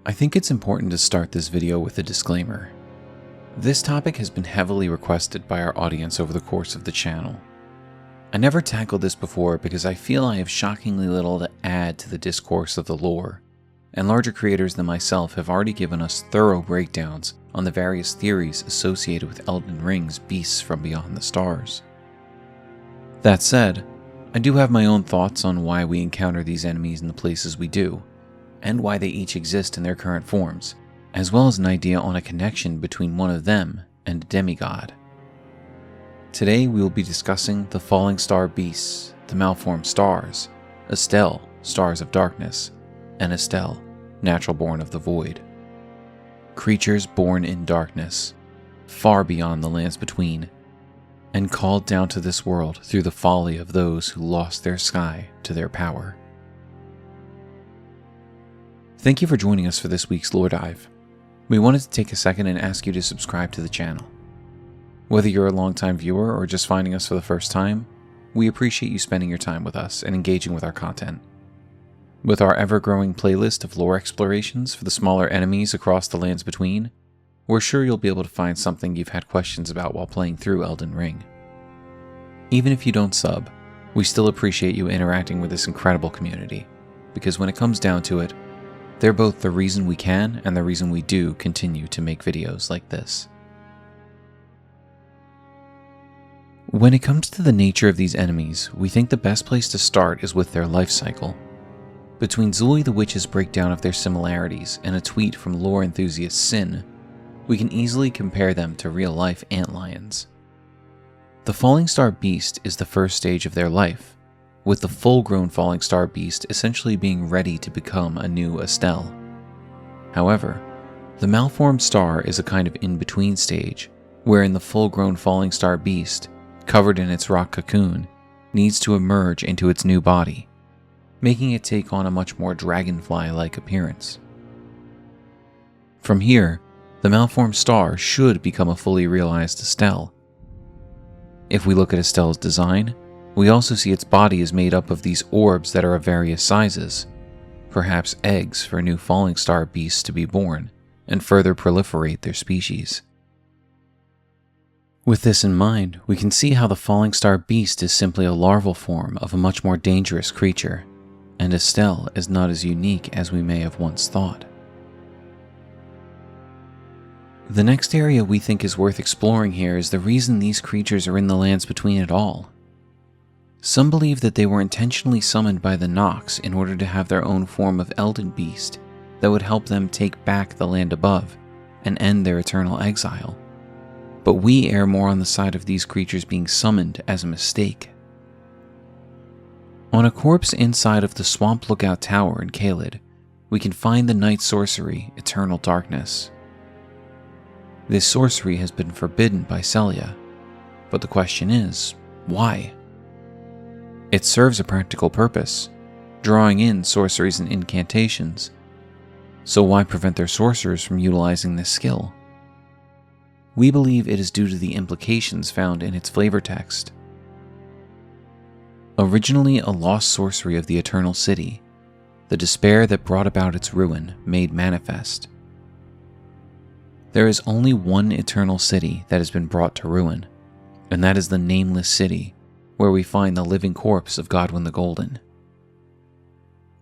I think it's important to start this video with a disclaimer. This topic has been heavily requested by our audience over the course of the channel. I never tackled this before because I feel I have shockingly little to add to the discourse of the lore, and larger creators than myself have already given us thorough breakdowns on the various theories associated with Elden Ring's beasts from beyond the stars. That said, I do have my own thoughts on why we encounter these enemies in the places we do, and why they each exist in their current forms, as well as an idea on a connection between one of them and a demigod. Today we will be discussing the Fallingstar Beasts, the Malformed Stars, Astel, Stars of Darkness, and Estelle, Natural Born of the Void. Creatures born in darkness, far beyond the lands between, and called down to this world through the folly of those who lost their sky to their power. Thank you for joining us for this week's lore dive. We wanted to take a second and ask you to subscribe to the channel. Whether you're a longtime viewer or just finding us for the first time, we appreciate you spending your time with us and engaging with our content. With our ever-growing playlist of lore explorations for the smaller enemies across the lands between, we're sure you'll be able to find something you've had questions about while playing through Elden Ring. Even if you don't sub, we still appreciate you interacting with this incredible community, because when it comes down to it, they're both the reason we can and the reason we do continue to make videos like this. When it comes to the nature of these enemies, we think the best place to start is with their life cycle. Between Zuli the Witch's breakdown of their similarities and a tweet from lore enthusiast Sin, we can easily compare them to real-life antlions. The Fallingstar Beast is the first stage of their life, with the full-grown Fallingstar Beast essentially being ready to become a new Estelle. However, the Malformed Star is a kind of in-between stage, wherein the full-grown Fallingstar Beast, covered in its rock cocoon, needs to emerge into its new body, making it take on a much more dragonfly-like appearance. From here, the Malformed Star should become a fully realized Estelle. If we look at Estelle's design, we also see its body is made up of these orbs that are of various sizes, perhaps eggs for new Fallingstar Beasts to be born and further proliferate their species. With this in mind, we can see how the Fallingstar Beast is simply a larval form of a much more dangerous creature, and Estelle is not as unique as we may have once thought. The next area we think is worth exploring here is the reason these creatures are in the lands between at all. Some believe that they were intentionally summoned by the Nox in order to have their own form of Elden Beast that would help them take back the land above and end their eternal exile. But we err more on the side of these creatures being summoned as a mistake. On a corpse inside of the Swamp Lookout Tower in Caelid, we can find the night sorcery, Eternal Darkness. This sorcery has been forbidden by Celia, but the question is, why? It serves a practical purpose, drawing in sorceries and incantations, so why prevent their sorcerers from utilizing this skill? We believe it is due to the implications found in its flavor text. Originally a lost sorcery of the Eternal City, the despair that brought about its ruin made manifest. There is only one Eternal City that has been brought to ruin, and that is the Nameless City, where we find the living corpse of Godwyn the Golden.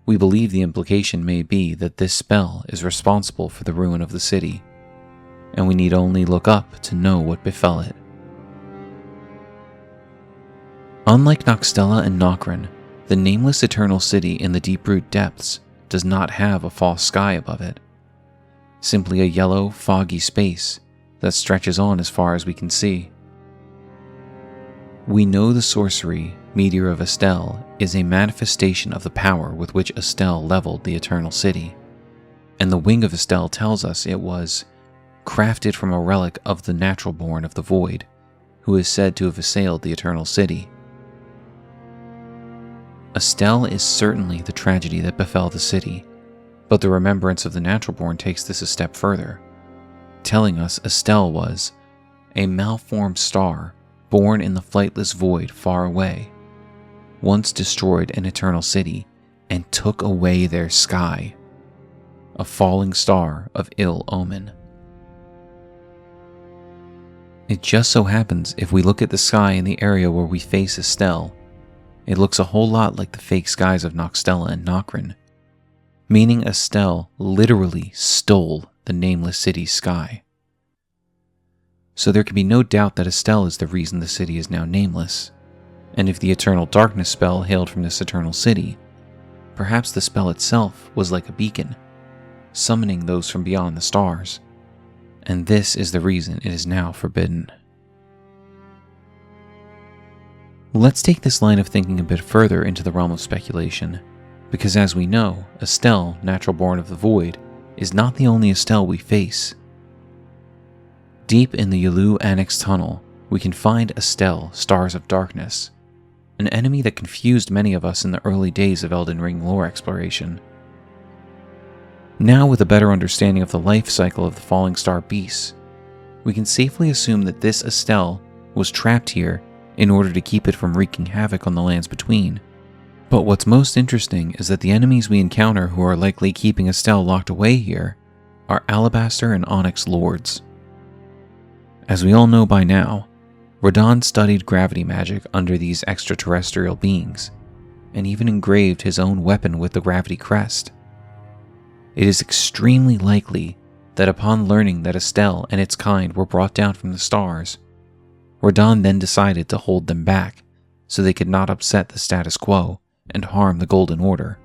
We believe the implication may be that this spell is responsible for the ruin of the city, and we need only look up to know what befell it. Unlike Noxtella and Nokrin, the nameless Eternal City in the Deeproot Depths does not have a false sky above it, simply a yellow, foggy space that stretches on as far as we can see. We know the sorcery, Meteor of Estelle, is a manifestation of the power with which Estelle leveled the Eternal City, and the Wing of Estelle tells us it was crafted from a relic of the Natural Born of the Void, who is said to have assailed the Eternal City. Estelle is certainly the tragedy that befell the city, but the remembrance of the Natural Born takes this a step further, telling us Estelle was a malformed star born in the flightless void far away, once destroyed an eternal city and took away their sky. a falling star of ill omen. It just so happens if we look at the sky in the area where we face Estelle, it looks a whole lot like the fake skies of Noxtella and Nokrin, meaning Estelle literally stole the nameless city's sky. So there can be no doubt that Estelle is the reason the city is now nameless, and if the Eternal Darkness spell hailed from this eternal city, perhaps the spell itself was like a beacon, summoning those from beyond the stars, and this is the reason it is now forbidden. Let's take this line of thinking a bit further into the realm of speculation, because as we know, Estelle, natural born of the Void, is not the only Estelle we face. Deep in the Yalu Annex Tunnel, we can find Estelle, Stars of Darkness, an enemy that confused many of us in the early days of Elden Ring lore exploration. Now with a better understanding of the life cycle of the Fallingstar Beasts, we can safely assume that this Estelle was trapped here in order to keep it from wreaking havoc on the lands between. But what's most interesting is that the enemies we encounter who are likely keeping Estelle locked away here are Alabaster and Onyx Lords. As we all know by now, Radahn studied gravity magic under these extraterrestrial beings, and even engraved his own weapon with the gravity crest. It is extremely likely that upon learning that Estelle and its kind were brought down from the stars, Radahn then decided to hold them back so they could not upset the status quo and harm the Golden Order.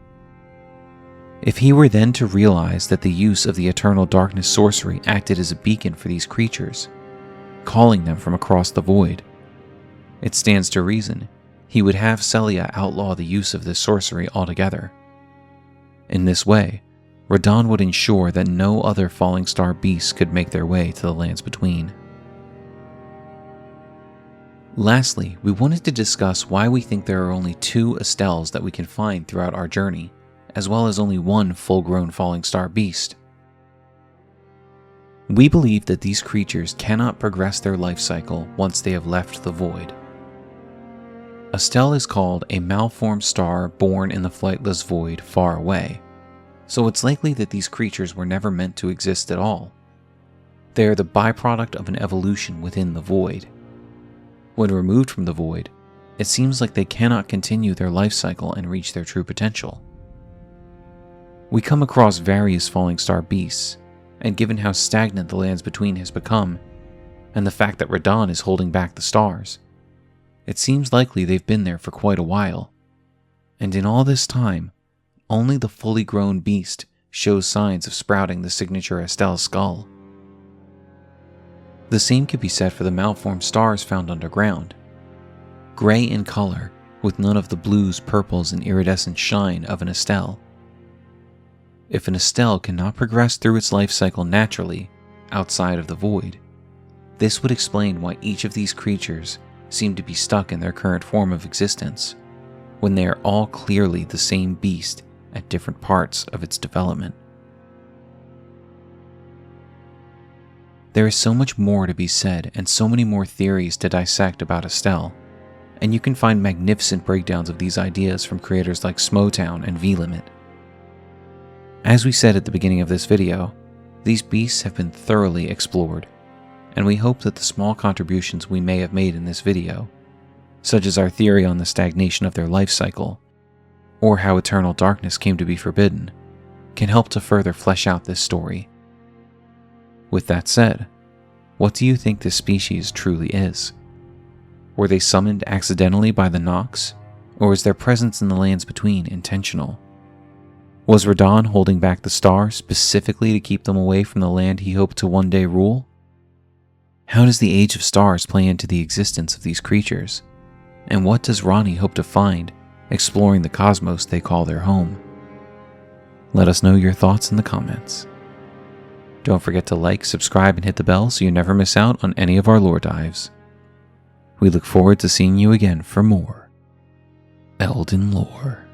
If he were then to realize that the use of the Eternal Darkness sorcery acted as a beacon for these creatures, calling them from across the void, it stands to reason he would have Celia outlaw the use of this sorcery altogether. In this way, Radahn would ensure that no other Fallingstar Beasts could make their way to the lands between. Lastly, we wanted to discuss why we think there are only 2 Estelles that we can find throughout our journey, as well as only 1 full-grown Fallingstar Beast. We believe that these creatures cannot progress their life cycle once they have left the void. Estelle is called a malformed star born in the flightless void far away, so it's likely that these creatures were never meant to exist at all. They are the byproduct of an evolution within the void. When removed from the void, it seems like they cannot continue their life cycle and reach their true potential. We come across various Fallingstar Beasts, and given how stagnant the lands between has become, and the fact that Radahn is holding back the stars, it seems likely they've been there for quite a while. And in all this time, only the fully grown beast shows signs of sprouting the signature Estelle skull. The same could be said for the malformed stars found underground. Gray in color, with none of the blues, purples, and iridescent shine of an Estelle. If an Estelle cannot progress through its life cycle naturally, outside of the void, this would explain why each of these creatures seem to be stuck in their current form of existence, when they are all clearly the same beast at different parts of its development. There is so much more to be said and so many more theories to dissect about Estelle, and you can find magnificent breakdowns of these ideas from creators like Smotown and V-Limit. As we said at the beginning of this video, these beasts have been thoroughly explored, and we hope that the small contributions we may have made in this video, such as our theory on the stagnation of their life cycle, or how Eternal Darkness came to be forbidden, can help to further flesh out this story. With that said, what do you think this species truly is? Were they summoned accidentally by the Nox, or is their presence in the lands between intentional? Was Radahn holding back the stars specifically to keep them away from the land he hoped to one day rule? How does the Age of Stars play into the existence of these creatures? And what does Ranni hope to find exploring the cosmos they call their home? Let us know your thoughts in the comments. Don't forget to like, subscribe, and hit the bell so you never miss out on any of our lore dives. We look forward to seeing you again for more Elden Lore.